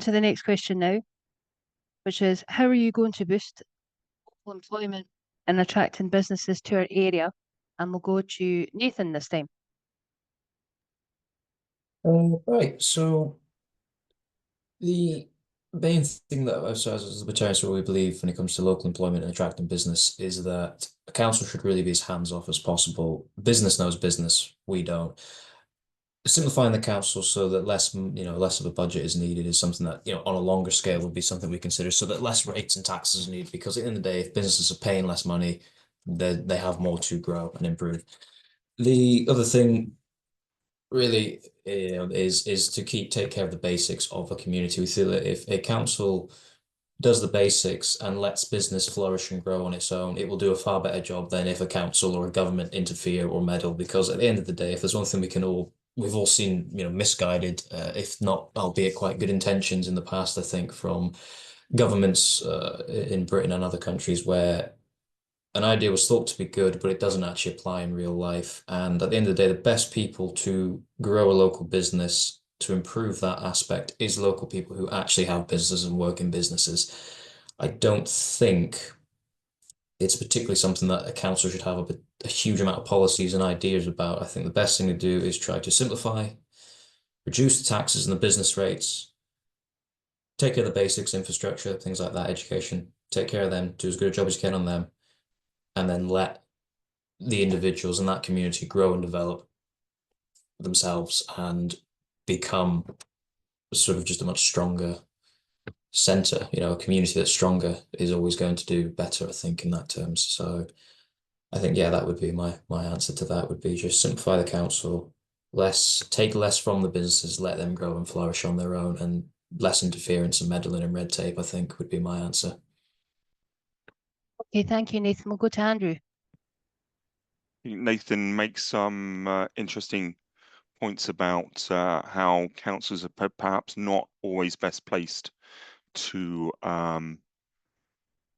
To the next question now, which is how are you going to boost local employment and attracting businesses to our area? And we'll go to Nathan this time. Right. So the main thing that us as Libertarians we believe when it comes to local employment and attracting business is that the council should really be as hands-off as possible. Business knows business, we don't. Simplifying the council so that less of a budget is needed is something that, on a longer scale would be something we consider so that less rates and taxes are needed because at the end of the day, if businesses are paying less money, they have more to grow and improve. The other thing really is to take care of the basics of a community. We feel that if a council does the basics and lets business flourish and grow on its own, it will do a far better job than if a council or a government interfere or meddle. Because at the end of the day, if there's one thing we've all seen, misguided, if not, albeit quite good intentions in the past, I think, from governments in Britain and other countries where an idea was thought to be good, but it doesn't actually apply in real life. And at the end of the day, the best people to grow a local business, to improve that aspect, is local people who actually have businesses and work in businesses. I don't think it's particularly something that a council should have a huge amount of policies and ideas about. I think the best thing to do is try to simplify, reduce the taxes and the business rates, take care of the basics, infrastructure, things like that, education, take care of them, do as good a job as you can on them, and then let the individuals in that community grow and develop themselves and become sort of just a much stronger center. A community that's stronger is always going to do better, I think, in that terms. So I think, yeah, that would be my answer to that would be just simplify the council, take less from the businesses, let them grow and flourish on their own, and less interference and meddling and red tape, I think, would be my answer. Okay, thank you, Nathan. We'll go to Andrew. Nathan makes some interesting points about how councils are perhaps not always best placed to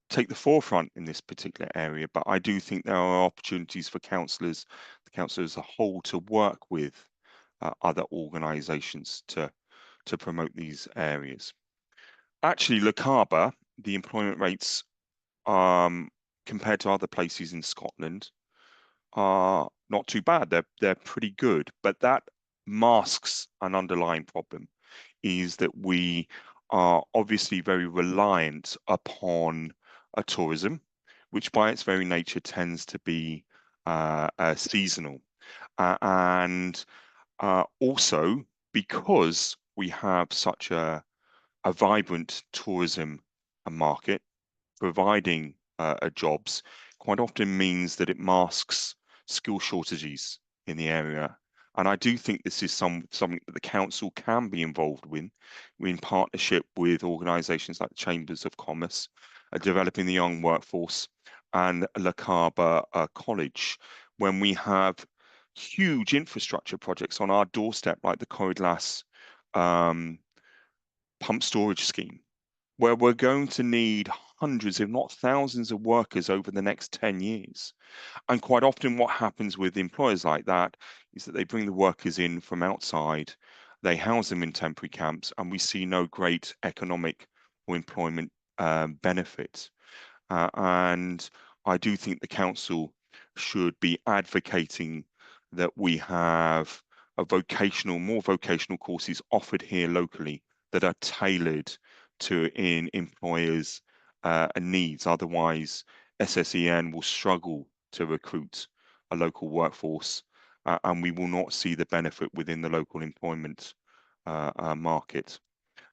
take the forefront in this particular area. But I do think there are opportunities for the council as a whole, to work with other organisations to promote these areas. Actually, Lochaber, the employment rates compared to other places in Scotland are not too bad. They're pretty good, but that masks an underlying problem, is that we are obviously very reliant upon a tourism, which by its very nature tends to be seasonal. And also because we have such a vibrant tourism market, providing jobs quite often means that it masks skill shortages in the area. And I do think this is something that the council can be involved with, in partnership with organisations like the Chambers of Commerce, developing the young workforce, and Lochaber College, when we have huge infrastructure projects on our doorstep, like the Corridlas pump storage scheme, where we're going to need hundreds, if not thousands, of workers over the next 10 years. And quite often what happens with employers like that is that they bring the workers in from outside, they house them in temporary camps, and we see no great economic or employment benefit. And I do think the council should be advocating that we have more vocational courses offered here locally that are tailored to employers' needs. Otherwise, SSEN will struggle to recruit a local workforce, and we will not see the benefit within the local employment market.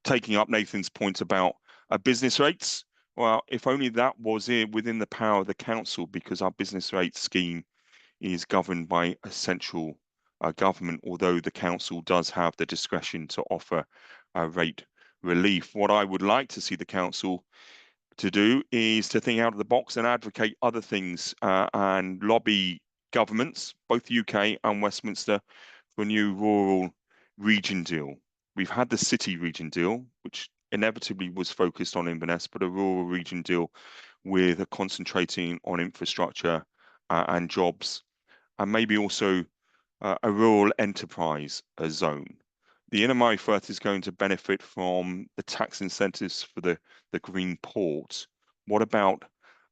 Taking up Nathan's point about business rates, well, if only that was within the power of the council, because our business rate scheme is governed by a central government, although the council does have the discretion to offer rate relief. What I would like to see the council to do is to think out of the box and advocate other things, and lobby governments, both UK and Westminster, for a new rural region deal. We've had the city region deal, which inevitably was focused on Inverness, but a rural region deal with a concentrating on infrastructure and jobs, and maybe also a rural enterprise zone. The NMI Firth is going to benefit from the tax incentives for the green port. What about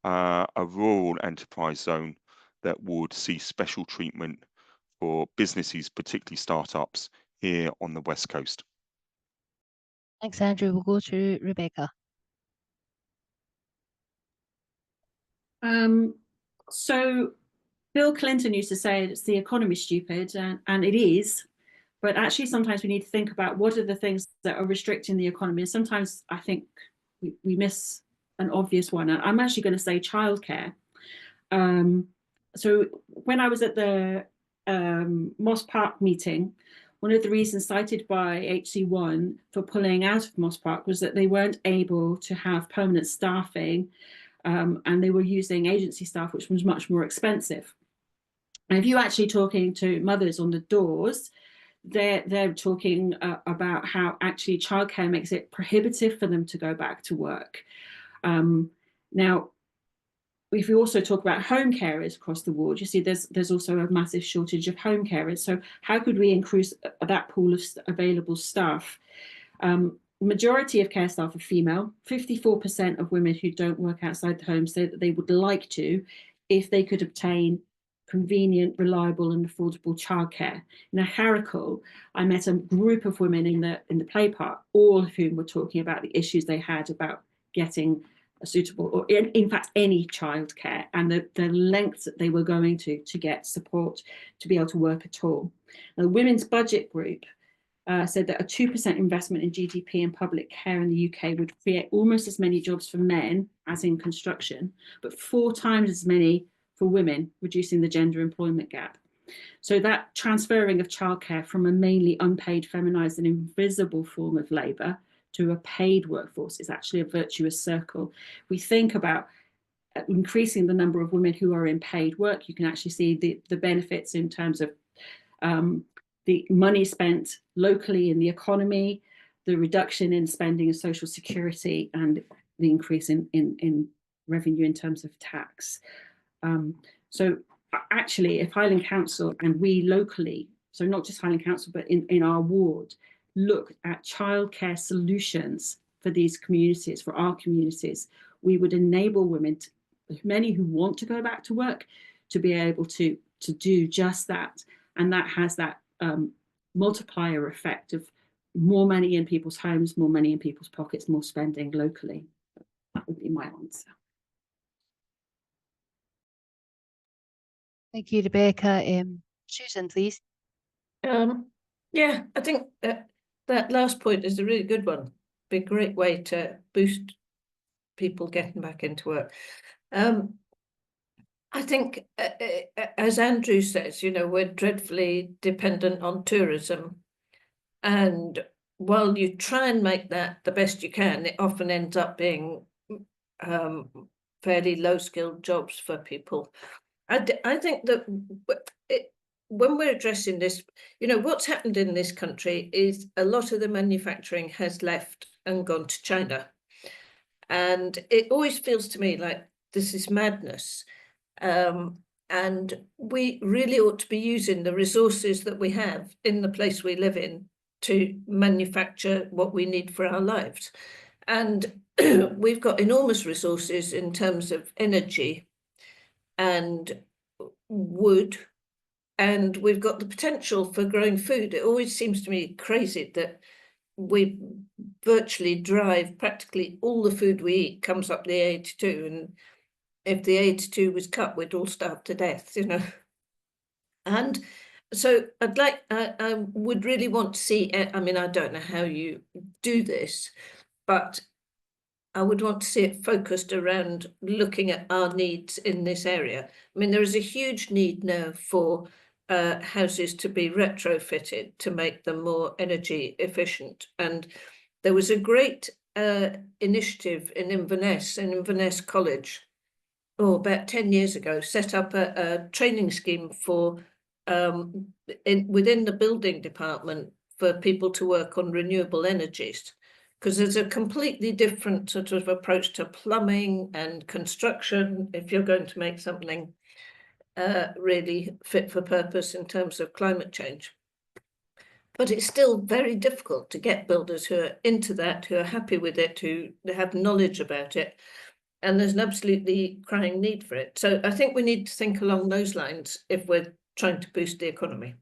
a rural enterprise zone that would see special treatment for businesses, particularly startups, here on the West Coast? Thanks, Andrew. We'll go to Rebecca. So Bill Clinton used to say it's the economy stupid, and it is. But actually, sometimes we need to think about what are the things that are restricting the economy. And sometimes I think we miss an obvious one. And I'm actually going to say childcare. So when I was at the Moss Park meeting, one of the reasons cited by HC1 for pulling out of Moss Park was that they weren't able to have permanent staffing, and they were using agency staff, which was much more expensive. And if you're actually talking to mothers on the doors, they're talking about how actually childcare makes it prohibitive for them to go back to work. Now, if you also talk about home carers across the ward, you see there's also a massive shortage of home carers. So how could we increase that pool of available staff? Majority of care staff are female. 54% of women who don't work outside the home say that they would like to if they could obtain convenient, reliable and affordable childcare. In Harrickle, I met a group of women in the play park, all of whom were talking about the issues they had about getting a suitable, or in fact any childcare, and the lengths that they were going to get support to be able to work at all. Now, the Women's Budget Group said that a 2% investment in GDP in public care in the UK would create almost as many jobs for men as in construction, but 4 times as many for women, reducing the gender employment gap. So that transferring of childcare from a mainly unpaid, feminised and invisible form of labour to a paid workforce is actually a virtuous circle. We think about increasing the number of women who are in paid work. You can actually see the benefits in terms of the money spent locally in the economy, the reduction in spending in social security, and the increase in revenue in terms of tax. So actually, if Highland Council and we locally, so not just Highland Council, but in our ward, look at childcare solutions for these communities, for our communities, we would enable women, many who want to go back to work, to be able to do just that. And that has that multiplier effect of more money in people's homes, more money in people's pockets, more spending locally. That would be my answer. Thank you, Rebecca. Susan, please. Yeah, I think that last point is a really good one. Be a great way to boost people getting back into work. I think, as Andrew says, you know, we're dreadfully dependent on tourism. And while you try and make that the best you can, it often ends up being fairly low-skilled jobs for people. I think that when we're addressing this, you know, what's happened in this country is a lot of the manufacturing has left and gone to China. And it always feels to me like this is madness. And we really ought to be using the resources that we have in the place we live in to manufacture what we need for our lives. And we've got enormous resources in terms of energy and wood, and we've got the potential for growing food. It always seems to me crazy that we virtually drive practically all the food we eat comes up the A82, and if the A82 was cut, we'd all starve to death, you know. And so I would really want to see, I mean, I don't know how you do this, but I would want to see it focused around looking at our needs in this area. I mean, there is a huge need now for houses to be retrofitted to make them more energy efficient. And there was a great initiative in Inverness College, about 10 years ago, set up a training scheme for within the building department for people to work on renewable energies. Because there's a completely different sort of approach to plumbing and construction if you're going to make something really fit for purpose in terms of climate change. But it's still very difficult to get builders who are into that, who are happy with it, who have knowledge about it. And there's an absolutely crying need for it. So I think we need to think along those lines if we're trying to boost the economy.